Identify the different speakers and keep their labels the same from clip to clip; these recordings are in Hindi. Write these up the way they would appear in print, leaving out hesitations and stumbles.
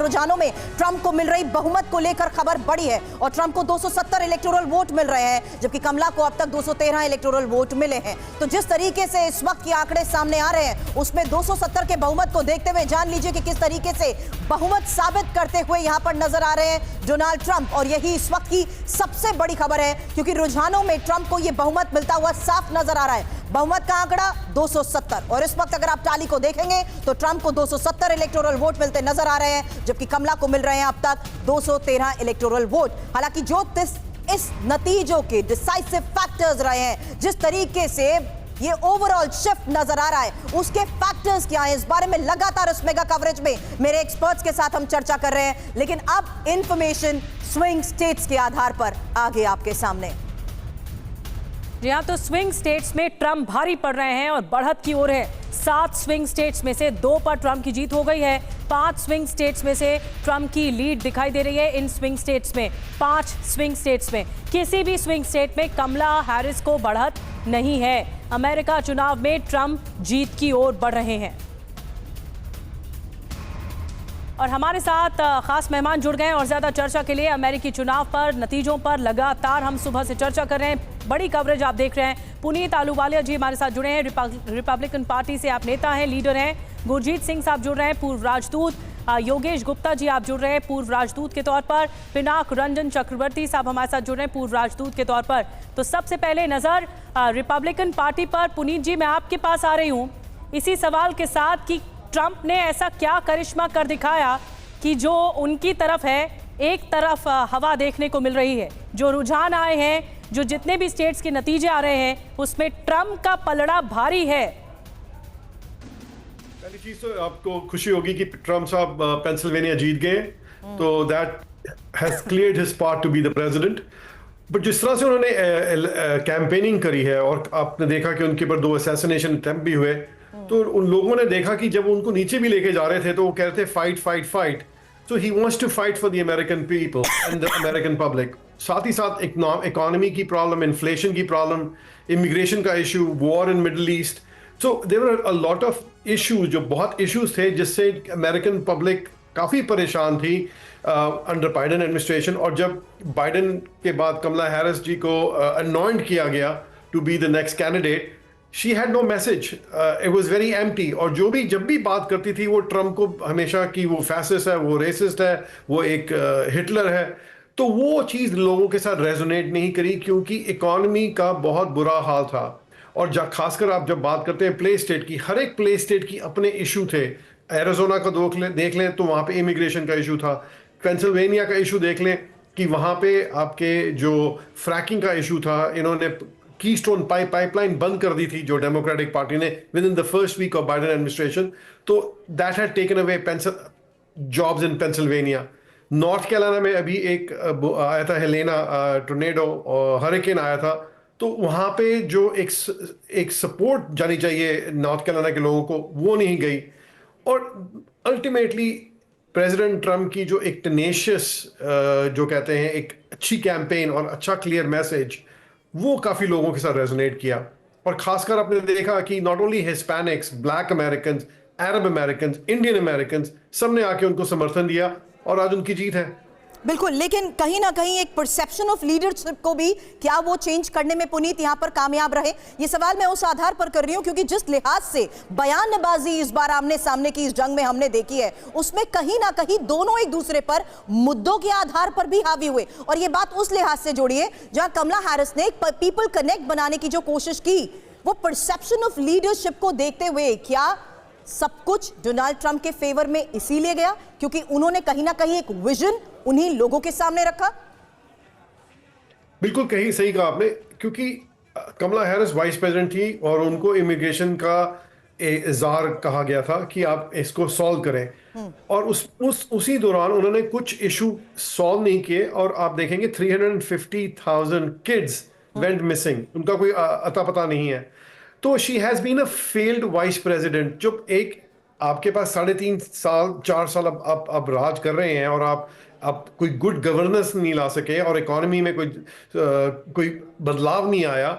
Speaker 1: रुझानों में ट्रंप को मिल रही बहुमत को लेकर खबर बड़ी है और ट्रंप को 270 इलेक्टोरल वोट मिल रहे हैं, जबकि कमला को अब तक 213 इलेक्टोरल वोट मिले हैं। तो जिस तरीके से इस वक्त के आंकड़े सामने आ रहे हैं, उसमें 270 के बहुमत को देखते हुए जान लीजिए कि किस तरीके से बहुमत साबित करते हुए यहां पर नजर आ रहे हैं डोनाल्ड ट्रंप। और यही इस वक्त की सबसे बड़ी खबर है, क्योंकि रुझानों में ट्रंप को यह बहुमत मिलता हुआ साफ नजर आ रहा है। बहुमत का आंकड़ा 270 और इस वक्त अगर आप टाली को देखेंगे तो ट्रंप को 270 इलेक्टोरल वोट मिलते नजर आ रहे हैं, जबकि कमला को मिल रहे हैं अब तक 213 इलेक्टोरल वोट। हालांकि जो इस नतीजों के डिसाइसिव फैक्टर्स रहे हैं, जिस तरीके से ये ओवरऑल शिफ्ट नजर आ रहा है, उसके फैक्टर्स क्या हैं, इस बारे में लगातार इस मेगा कवरेज में मेरे एक्सपर्ट्स के साथ हम चर्चा कर रहे हैं। लेकिन अब इंफॉर्मेशन स्विंग स्टेट्स के आधार पर आगे आपके सामने।
Speaker 2: जी हाँ, तो स्विंग स्टेट्स में ट्रंप भारी पड़ रहे हैं और बढ़त की ओर है। 7 स्विंग स्टेट्स में से 2 पर ट्रंप की जीत हो गई है। 5 स्विंग स्टेट्स में से ट्रंप की लीड दिखाई दे रही है। इन स्विंग स्टेट्स में 5 स्विंग स्टेट्स में किसी भी स्विंग स्टेट में कमला हैरिस को बढ़त नहीं है। अमेरिका चुनाव में ट्रंप जीत की ओर बढ़ रहे हैं। और हमारे साथ खास मेहमान जुड़ गए और ज्यादा चर्चा के लिए अमेरिकी चुनाव पर, नतीजों पर लगातार हम सुबह से चर्चा कर रहे हैं। बड़ी कवरेज आप देख रहे हैं। पुनीत आलूवालिया जी हमारे साथ जुड़े हैं, रिपब्लिकन पार्टी से आप नेता हैं, लीडर हैं। गुरजीत सिंह साहब जुड़ रहे हैं, पूर्व राजदूत। योगेश गुप्ता जी आप जुड़ रहे हैं पूर्व राजदूत के तौर पर। पिनाक रंजन चक्रवर्ती साहब हमारे साथ जुड़ रहे हैं पूर्व राजदूत के तौर पर। तो सबसे पहले नजर रिपब्लिकन पार्टी पर। पुनीत जी, मैं आपके पास आ रही हूँ इसी सवाल के साथ कि ट्रंप ने ऐसा क्या करिश्मा कर दिखाया कि जो उनकी तरफ है, एक तरफ हवा देखने को मिल रही है। जो रुझान आए हैं, जो जितने भी स्टेट्स के नतीजे आ रहे हैं, उसमें ट्रंप का पलड़ा भारी है।
Speaker 3: पहली चीज तो आपको खुशी होगी कि ट्रंप साहब पेंसिल्वेनिया जीत गए, तो that has cleared his path to be the president. But जिस तरह से उन्होंने कैंपेनिंग करी है, और आपने देखा कि उनके ऊपर 2 असैसिनेशन अटेम्प्ट भी हुए, तो उन लोगों ने देखा कि जब उनको नीचे भी लेके जा रहे थे तो वो कह रहे थे fight fight fight. So he wants to fight for the American people and the American public. साथ ही साथ इकोनॉमी की प्रॉब्लम, इन्फ्लेशन की प्रॉब्लम, इमिग्रेशन का issue, war in Middle East. So there were a lot of issues, जो बहुत इश्यूज थे जिससे अमेरिकन पब्लिक काफ़ी परेशान थी अंडर बाइडेन एडमिनिस्ट्रेशन। और जब बाइडेन के बाद कमला हैरिस जी को अनॉइंट किया गया to be the next candidate, she had no message, it was very empty. और जो भी जब भी बात करती थी वो ट्रंप को हमेशा कि वो फैसिस्ट है, वो रेसिस्ट है, वो एक हिटलर है। तो वो चीज़ लोगों के साथ रेजोनेट नहीं करी, क्योंकि इकॉनमी का बहुत बुरा हाल था। और खासकर आप जब बात करते हैं प्ले स्टेट की, हर एक प्ले स्टेट की अपने इशू थे। एरिज़ोना का देख लें तो वहाँ पे इमिग्रेशन का इशू था। पेंसिल्वेनिया का इशू देख लें कि वहाँ पे आपके जो फ्रैकिंग का इशू था, इन्होंने कीस्टोन पाइपलाइन बंद कर दी थी जो डेमोक्रेटिक पार्टी ने within the first week of Biden administration. तो that had taken away jobs in Pennsylvania. North Carolina में अभी एक आया था हेलेना टोर्नेडो और हरिकेन आया था, तो वहाँ पे जो एक सपोर्ट जानी चाहिए नॉर्थ कैरोलिना के लोगों को, वो नहीं गई। और अल्टीमेटली प्रेसिडेंट ट्रंप की जो एक टेनेशियस जो कहते हैं एक अच्छी कैंपेन और अच्छा क्लियर मैसेज, वो काफ़ी लोगों के साथ रेजोनेट किया। और खासकर आपने देखा कि not only Hispanics, black American, Arab American, Indian American, सब ने आके उनको समर्थन दिया और आज उनकी जीत है।
Speaker 1: बिल्कुल, लेकिन कहीं ना कहीं एक परसेप्शन ऑफ लीडरशिप को भी क्या वो चेंज करने में पुनीत यहां पर कामयाब रहे? ये सवाल मैं उस आधार पर कर रही हूं क्योंकि जिस लिहाज से बयानबाजी इस बार आमने सामने की इस जंग में हमने देखी है, उसमें कहीं ना कहीं दोनों एक दूसरे पर मुद्दों के आधार पर भी हावी हुए। और ये बात उस लिहाज से जोड़िए जहां कमला हैरिस ने एक पीपल कनेक्ट बनाने की जो कोशिश की, वो परसेप्शन ऑफ लीडरशिप को देखते हुए क्या सब कुछ डोनाल्ड ट्रंप के फेवर में इसीलिए गया क्योंकि उन्होंने कहीं ना कहीं एक विजन उन्हीं लोगों के सामने रखा?
Speaker 3: बिल्कुल कहीं सही कहा आपने, क्योंकि कमला हैरिस वाइस प्रेसिडेंट थी और उनको इमिग्रेशन का जार कहा गया था कि आप इसको सॉल्व करें। और उसी दौरान उन्होंने कुछ इशू सॉल्व नहीं किए और आप देखेंगे 350,000 किड्स वेंट मिसिंग, उनका कोई अता पता नहीं है। तो she has been a failed vice president. जब एक आपके पास 3.5 साल 4 साल आप राज कर रहे हैं और आप कोई गुड गवर्नेंस नहीं ला सके और इकोनॉमी में कोई बदलाव नहीं आया,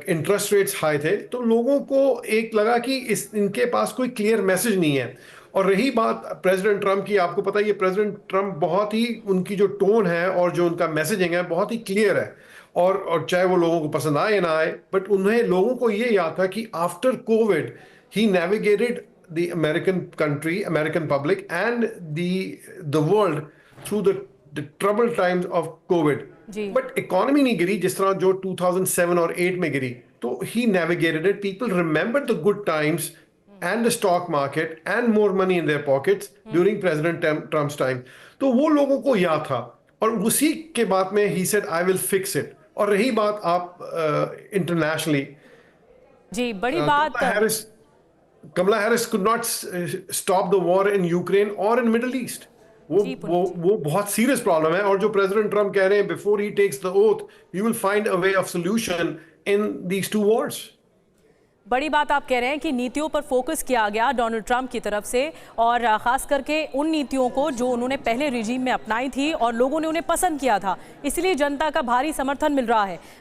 Speaker 3: इंटरेस्ट रेट्स हाई थे, तो लोगों को एक लगा कि इनके पास कोई क्लियर मैसेज नहीं है। और रही बात प्रेसिडेंट ट्रंप की, आपको पता है ये प्रेसिडेंट ट्रंप बहुत ही, उनकी जो टोन है और जो उनका मैसेजिंग है बहुत ही क्लियर है, और चाहे वो लोगों को पसंद आए या ना आए, बट उन्हें लोगों को ये याद था कि after covid he navigated the American country, American public and the world through the trouble times of covid.
Speaker 2: जी।
Speaker 3: बट इकोनॉमी नहीं गिरी जिस तरह जो 2007 और 8 में गिरी, तो he navigated it, people remember the good times and the stock market and more money in their pockets during President Trump's time। तो वो लोगों को याद था, और उसी के बाद में he said I will fix it। और रही बात आप इंटरनेशनली,
Speaker 2: जी, बड़ी बात।
Speaker 3: Kamala Harris could not stop the war in Ukraine or in Middle East। वो बहुत सीरियस प्रॉब्लम है, और जो प्रेसिडेंट ट्रम्प कह रहे हैं before he takes the oath we will find a way of solution in these two wars.
Speaker 2: बड़ी बात आप कह रहे हैं कि नीतियों पर फोकस किया गया डोनाल्ड ट्रंप की तरफ से, और खास करके उन नीतियों को जो उन्होंने पहले रिजीम में अपनाई थी और लोगों ने उन्हें पसंद किया था, इसलिए जनता का भारी समर्थन मिल रहा है।